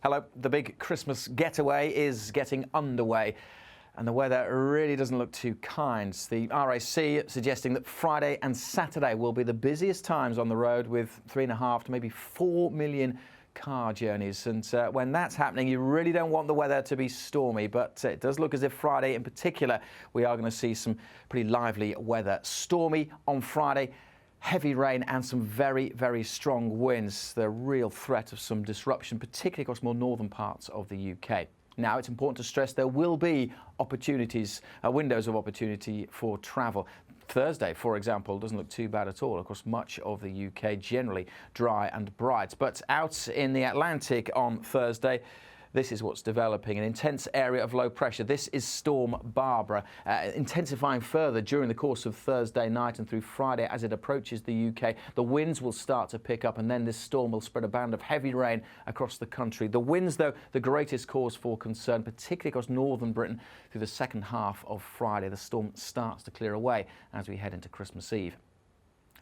Hello, the big Christmas getaway is getting underway and the weather really doesn't look too kind. The RAC suggesting that Friday and Saturday will be the busiest times on the road with 3.5 to maybe 4 million car journeys, and when that's happening you really don't want the weather to be stormy, but it does look as if Friday in particular we are going to see some pretty lively weather. Stormy on Friday, heavy rain and some very, very strong winds. The real threat of some disruption, particularly across more northern parts of the UK. Now, it's important to stress there will be opportunities, windows of opportunity for travel. Thursday, for example, doesn't look too bad at all across much of the UK, generally dry and bright. But out in the Atlantic on Thursday, this is what's developing, an intense area of low pressure. This is Storm Barbara, intensifying further during the course of Thursday night and through Friday as it approaches the UK. The winds will start to pick up and then this storm will spread a band of heavy rain across the country. The winds, though, the greatest cause for concern, particularly across northern Britain through the second half of Friday. The storm starts to clear away as we head into Christmas Eve.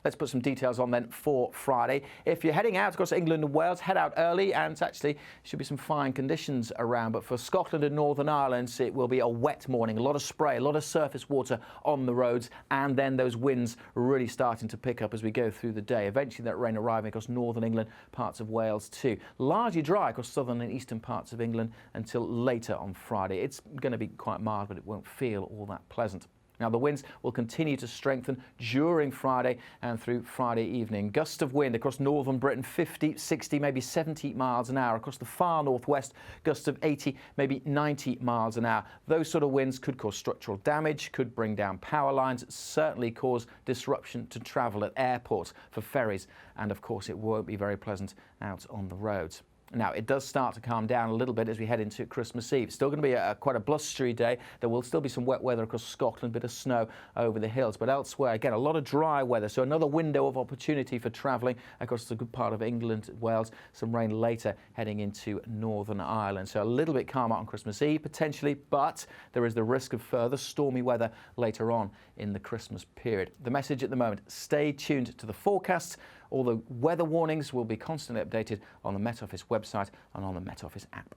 Let's put some details on then for Friday. If you're heading out across England and Wales, head out early, and actually should be some fine conditions around. But for Scotland and Northern Ireland, it will be a wet morning. A lot of spray, a lot of surface water on the roads, and then those winds really starting to pick up as we go through the day. Eventually that rain arriving across northern England, parts of Wales too. Largely dry across southern and eastern parts of England until later on Friday. It's going to be quite mild, but it won't feel all that pleasant. Now, the winds will continue to strengthen during Friday and through Friday evening. Gusts of wind across northern Britain, 50, 60, maybe 70 miles an hour. Across the far northwest, gusts of 80, maybe 90 miles an hour. Those sort of winds could cause structural damage, could bring down power lines, certainly cause disruption to travel at airports, for ferries, and of course it won't be very pleasant out on the roads. Now, it does start to calm down a little bit as we head into Christmas Eve. Still going to be quite a blustery day. There will still be some wet weather across Scotland, a bit of snow over the hills. But elsewhere, again, a lot of dry weather. So another window of opportunity for travelling across a good part of England, Wales. Some rain later heading into Northern Ireland. So a little bit calmer on Christmas Eve, potentially, but there is the risk of further stormy weather later on in the Christmas period. The message at the moment, stay tuned to the forecasts. All the weather warnings will be constantly updated on the Met Office website and on the Met Office app.